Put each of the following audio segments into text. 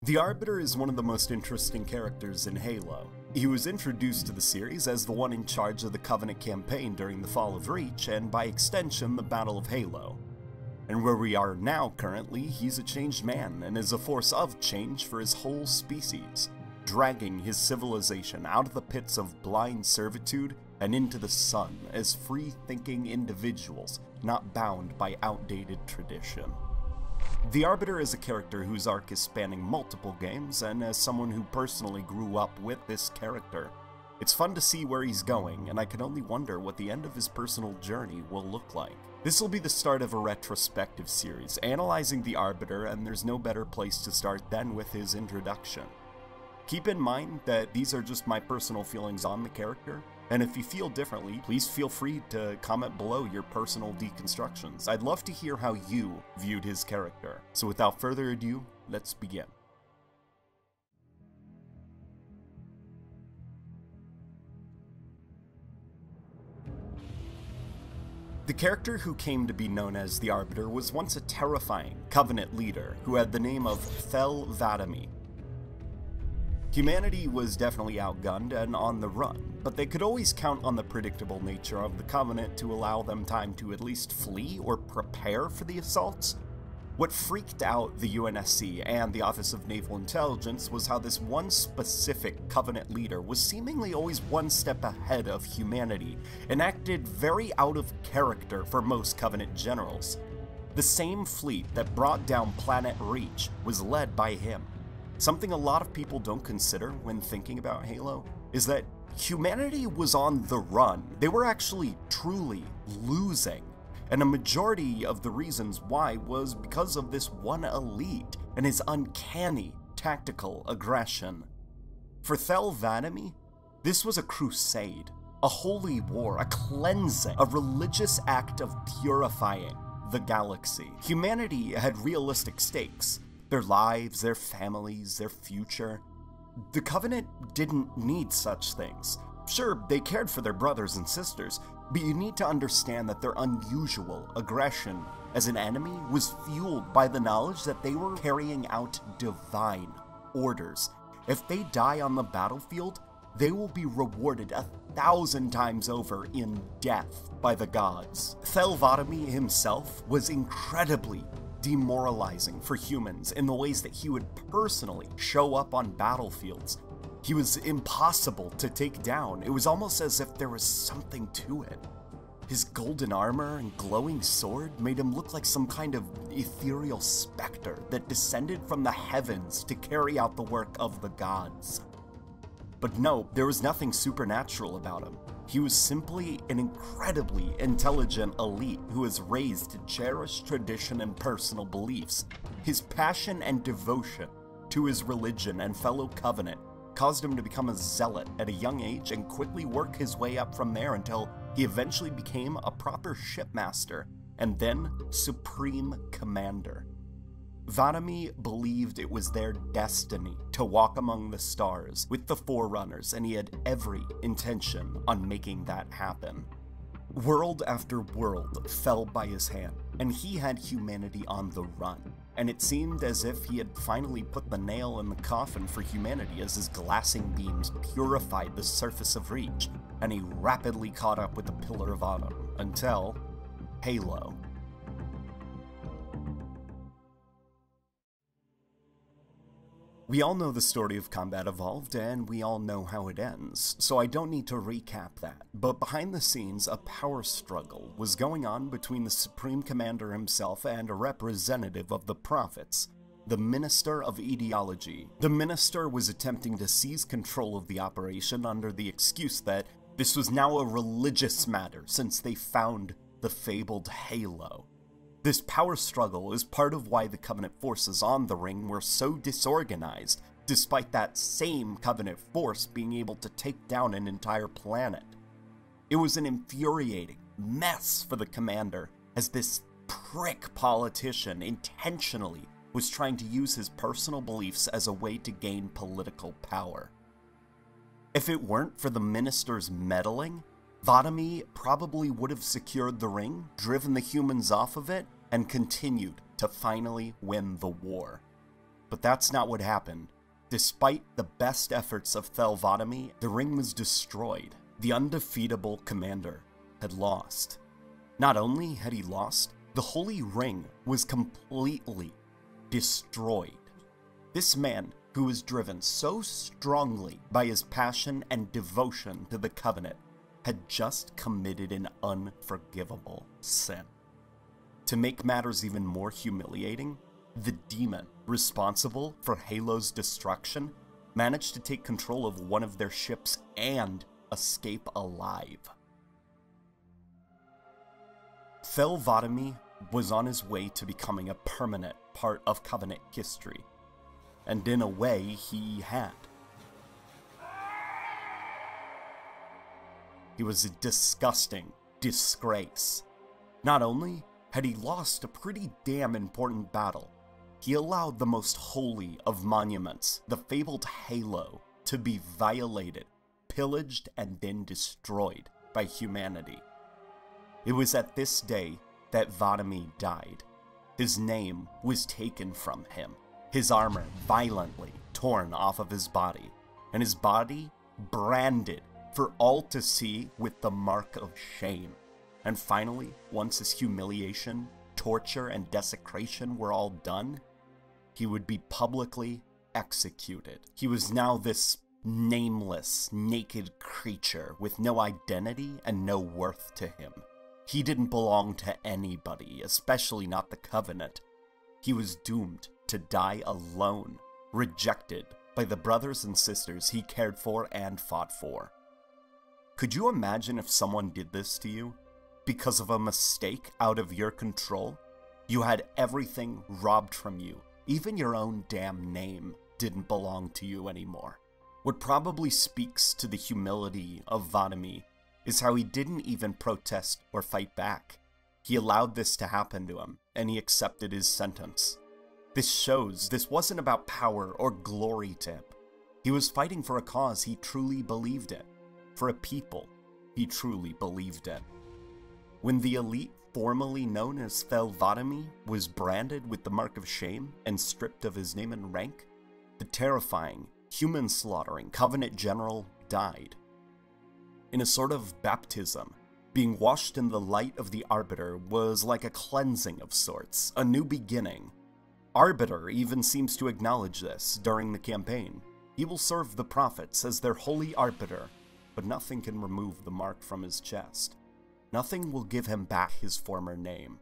The Arbiter is one of the most interesting characters in Halo. He was introduced to the series as the one in charge of the Covenant campaign during the Fall of Reach, and by extension, the Battle of Halo. And where we are now currently, he's a changed man, and is a force of change for his whole species, dragging his civilization out of the pits of blind servitude and into the sun as free-thinking individuals, not bound by outdated tradition. The Arbiter is a character whose arc is spanning multiple games, and as someone who personally grew up with this character, it's fun to see where he's going, and I can only wonder what the end of his personal journey will look like. This will be the start of a retrospective series, analyzing the Arbiter, and there's no better place to start than with his introduction. Keep in mind that these are just my personal feelings on the character, and if you feel differently, please feel free to comment below your personal deconstructions. I'd love to hear how you viewed his character. So without further ado, let's begin. The character who came to be known as the Arbiter was once a terrifying Covenant leader who had the name of Thel Vadami. Humanity was definitely outgunned and on the run, but they could always count on the predictable nature of the Covenant to allow them time to at least flee or prepare for the assaults. What freaked out the UNSC and the Office of Naval Intelligence was how this one specific Covenant leader was seemingly always one step ahead of humanity, and acted very out of character for most Covenant generals. The same fleet that brought down Planet Reach was led by him. Something a lot of people don't consider when thinking about Halo is that humanity was on the run. They were actually truly losing. And a majority of the reasons why was because of this one elite and his uncanny tactical aggression. For Thel Vadami, this was a crusade, a holy war, a cleansing, a religious act of purifying the galaxy. Humanity had realistic stakes. Their lives, their families, their future. The Covenant didn't need such things. Sure, they cared for their brothers and sisters, but you need to understand that their unusual aggression as an enemy was fueled by the knowledge that they were carrying out divine orders. If they die on the battlefield, they will be rewarded 1,000 times over in death by the gods. Thel Vadami himself was incredibly demoralizing for humans in the ways that he would personally show up on battlefields. He was impossible to take down. It was almost as if there was something to it. His golden armor and glowing sword made him look like some kind of ethereal specter that descended from the heavens to carry out the work of the gods. But no, there was nothing supernatural about him. He was simply an incredibly intelligent elite who was raised to cherish tradition and personal beliefs. His passion and devotion to his religion and fellow Covenant caused him to become a zealot at a young age and quickly work his way up from there until he eventually became a proper shipmaster and then Supreme Commander. Vadami believed it was their destiny to walk among the stars with the Forerunners, and he had every intention on making that happen. World after world fell by his hand, and he had humanity on the run, and it seemed as if he had finally put the nail in the coffin for humanity as his glassing beams purified the surface of Reach, and he rapidly caught up with the Pillar of Autumn, until Halo. We all know the story of Combat Evolved, and we all know how it ends, so I don't need to recap that. But behind the scenes, a power struggle was going on between the Supreme Commander himself and a representative of the Prophets, the Minister of Ideology. The Minister was attempting to seize control of the operation under the excuse that this was now a religious matter since they found the fabled Halo. This power struggle is part of why the Covenant forces on the ring were so disorganized, despite that same Covenant force being able to take down an entire planet. It was an infuriating mess for the Commander, as this prick politician intentionally was trying to use his personal beliefs as a way to gain political power. If it weren't for the Minister's meddling, Vadami probably would have secured the ring, driven the humans off of it, and continued to finally win the war. But that's not what happened. Despite the best efforts of Thelvotomy, the ring was destroyed. The undefeatable commander had lost. Not only had he lost, the Holy Ring was completely destroyed. This man, who was driven so strongly by his passion and devotion to the Covenant, had just committed an unforgivable sin. To make matters even more humiliating, the demon responsible for Halo's destruction managed to take control of one of their ships and escape alive. Thelvotomy was on his way to becoming a permanent part of Covenant history, and in a way he had. He was a disgusting disgrace. Not only had he lost a pretty damn important battle, he allowed the most holy of monuments, the fabled Halo, to be violated, pillaged, and then destroyed by humanity. It was at this day that Votomy died. His name was taken from him, his armor violently torn off of his body, and his body branded for all to see with the mark of shame. And finally, once his humiliation, torture, and desecration were all done, he would be publicly executed. He was now this nameless, naked creature with no identity and no worth to him. He didn't belong to anybody, especially not the Covenant. He was doomed to die alone, rejected by the brothers and sisters he cared for and fought for. Could you imagine if someone did this to you? Because of a mistake out of your control? You had everything robbed from you. Even your own damn name didn't belong to you anymore. What probably speaks to the humility of Votomy is how he didn't even protest or fight back. He allowed this to happen to him, and he accepted his sentence. This shows this wasn't about power or glory to him. He was fighting for a cause he truly believed in, for a people he truly believed in. When the elite formerly known as Thelvotomy was branded with the mark of shame and stripped of his name and rank, the terrifying, human-slaughtering Covenant general died. In a sort of baptism, being washed in the light of the Arbiter was like a cleansing of sorts, a new beginning. Arbiter even seems to acknowledge this during the campaign. He will serve the prophets as their holy Arbiter, but nothing can remove the mark from his chest. Nothing will give him back his former name.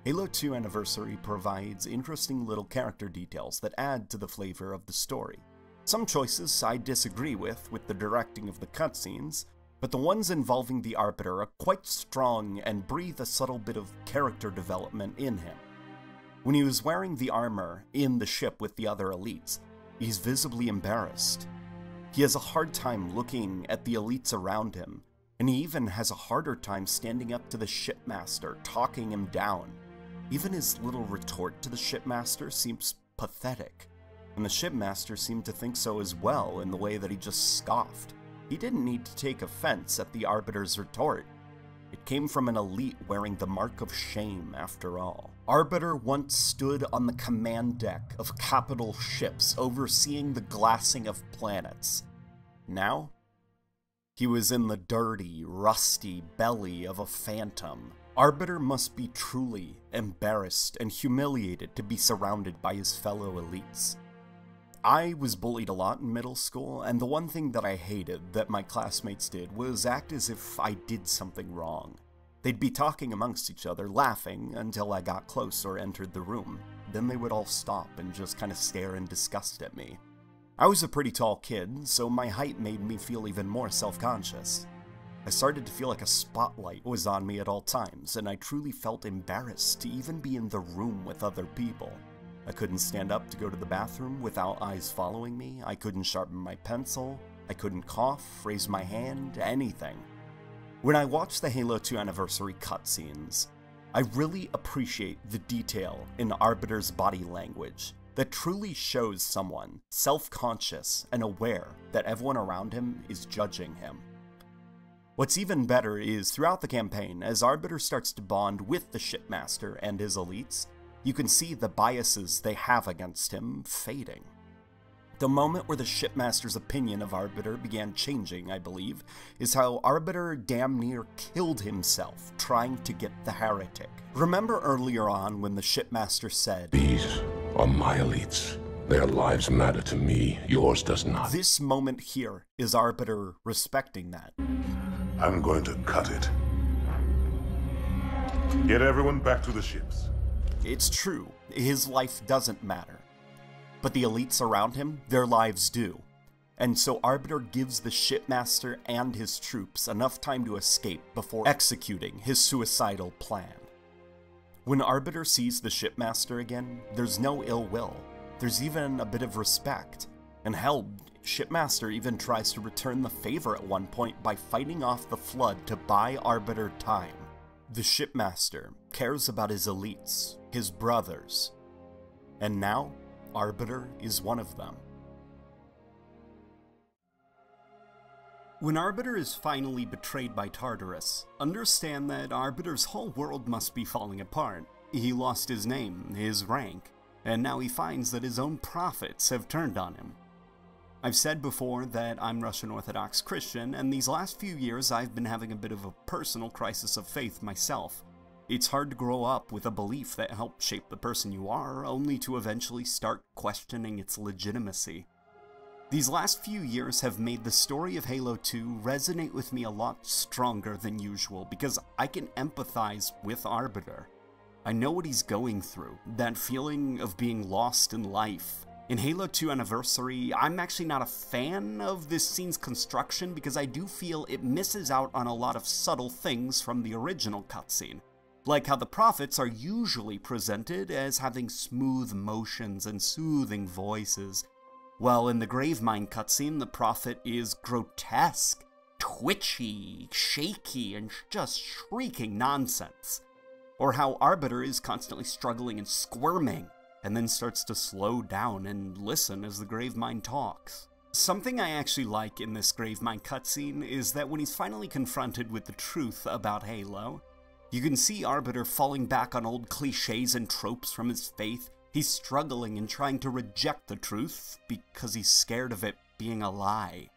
Halo 2 Anniversary provides interesting little character details that add to the flavor of the story. Some choices I disagree with the directing of the cutscenes, but the ones involving the Arbiter are quite strong and breathe a subtle bit of character development in him. When he was wearing the armor in the ship with the other elites, he's visibly embarrassed. He has a hard time looking at the elites around him, and he even has a harder time standing up to the shipmaster, talking him down. Even his little retort to the shipmaster seems pathetic, and the shipmaster seemed to think so as well in the way that he just scoffed. He didn't need to take offense at the Arbiter's retort. It came from an elite wearing the mark of shame, after all. Arbiter once stood on the command deck of capital ships overseeing the glassing of planets. Now, he was in the dirty, rusty belly of a phantom. Arbiter must be truly embarrassed and humiliated to be surrounded by his fellow elites. I was bullied a lot in middle school, and the one thing that I hated that my classmates did was act as if I did something wrong. They'd be talking amongst each other, laughing, until I got close or entered the room. Then they would all stop and just kind of stare in disgust at me. I was a pretty tall kid, so my height made me feel even more self-conscious. I started to feel like a spotlight was on me at all times, and I truly felt embarrassed to even be in the room with other people. I couldn't stand up to go to the bathroom without eyes following me, I couldn't sharpen my pencil, I couldn't cough, raise my hand, anything. When I watch the Halo 2 Anniversary cutscenes, I really appreciate the detail in Arbiter's body language that truly shows someone self-conscious and aware that everyone around him is judging him. What's even better is, throughout the campaign, as Arbiter starts to bond with the Shipmaster and his elites, you can see the biases they have against him fading. The moment where the Shipmaster's opinion of Arbiter began changing, I believe, is how Arbiter damn near killed himself trying to get the heretic. Remember earlier on when the Shipmaster said, "These are my elites. Their lives matter to me, yours does not." This moment here is Arbiter respecting that. I'm going to cut it. Get everyone back to the ships. It's true, his life doesn't matter. But the elites around him, their lives do. And so Arbiter gives the Shipmaster and his troops enough time to escape before executing his suicidal plan. When Arbiter sees the Shipmaster again, there's no ill will. There's even a bit of respect. And hell, Shipmaster even tries to return the favor at one point by fighting off the Flood to buy Arbiter time. The Shipmaster cares about his elites, his brothers. And now, Arbiter is one of them. When Arbiter is finally betrayed by Tartarus, understand that Arbiter's whole world must be falling apart. He lost his name, his rank, and now he finds that his own prophets have turned on him. I've said before that I'm Russian Orthodox Christian, and these last few years I've been having a bit of a personal crisis of faith myself. It's hard to grow up with a belief that helped shape the person you are, only to eventually start questioning its legitimacy. These last few years have made the story of Halo 2 resonate with me a lot stronger than usual, because I can empathize with Arbiter. I know what he's going through, that feeling of being lost in life. In Halo 2 Anniversary, I'm actually not a fan of this scene's construction because I do feel it misses out on a lot of subtle things from the original cutscene. Like how the prophets are usually presented as having smooth motions and soothing voices, while in the Gravemind cutscene the prophet is grotesque, twitchy, shaky, and just shrieking nonsense. Or how Arbiter is constantly struggling and squirming, and then starts to slow down and listen as the Gravemind talks. Something I actually like in this Gravemind cutscene is that when he's finally confronted with the truth about Halo, you can see Arbiter falling back on old cliches and tropes from his faith. He's struggling and trying to reject the truth because he's scared of it being a lie.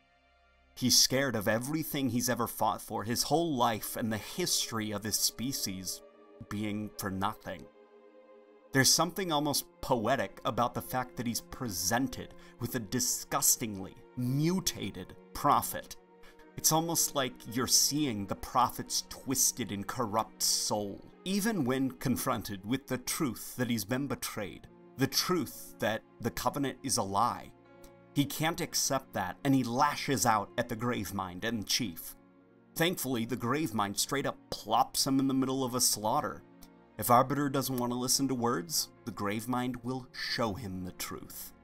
He's scared of everything he's ever fought for, his whole life and the history of his species being for nothing. There's something almost poetic about the fact that he's presented with a disgustingly mutated prophet. It's almost like you're seeing the prophet's twisted and corrupt soul. Even when confronted with the truth that he's been betrayed, the truth that the Covenant is a lie, he can't accept that and he lashes out at the Gravemind and Chief. Thankfully, the Gravemind straight up plops him in the middle of a slaughter. If Arbiter doesn't want to listen to words, the Gravemind will show him the truth.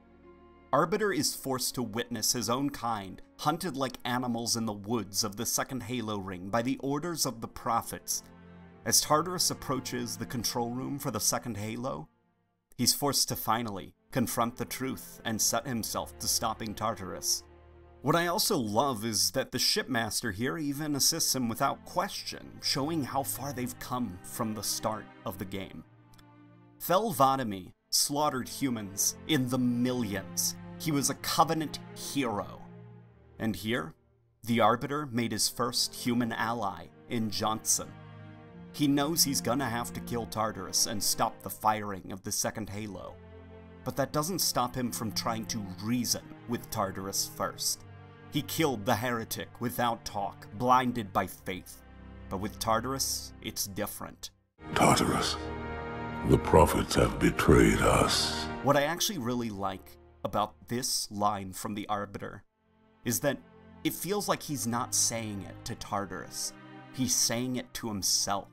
Arbiter is forced to witness his own kind, hunted like animals in the woods of the second Halo ring by the orders of the prophets. As Tartarus approaches the control room for the second Halo, he's forced to finally confront the truth and set himself to stopping Tartarus. What I also love is that the Shipmaster here even assists him without question, showing how far they've come from the start of the game. Fel Vadimi slaughtered humans in the millions. He was a Covenant hero. And here, the Arbiter made his first human ally in Johnson. He knows he's gonna have to kill Tartarus and stop the firing of the second Halo. But that doesn't stop him from trying to reason with Tartarus first. He killed the heretic without talk, blinded by faith. But with Tartarus, it's different. Tartarus, the prophets have betrayed us. What I actually really like about this line from the Arbiter is that it feels like he's not saying it to Tartarus. He's saying it to himself.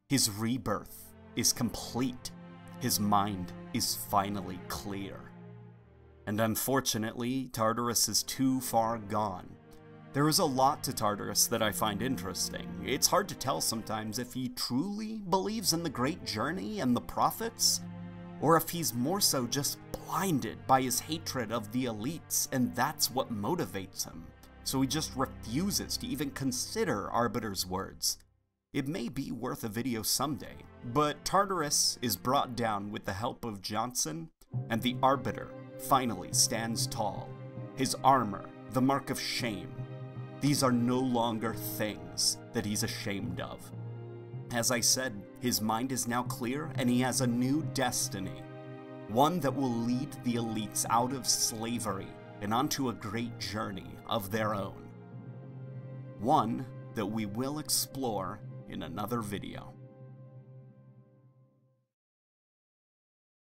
His rebirth is complete. His mind is finally clear. And unfortunately, Tartarus is too far gone. There is a lot to Tartarus that I find interesting. It's hard to tell sometimes if he truly believes in the great journey and the prophets, or if he's more so just blinded by his hatred of the elites and that's what motivates him. so he just refuses to even consider Arbiter's words. It may be worth a video someday, but Tartarus is brought down with the help of Johnson, and the Arbiter finally stands tall. His armor, the mark of shame. These are no longer things that he's ashamed of. As I said, his mind is now clear and he has a new destiny. One that will lead the elites out of slavery and onto a great journey of their own. One that we will explore in another video.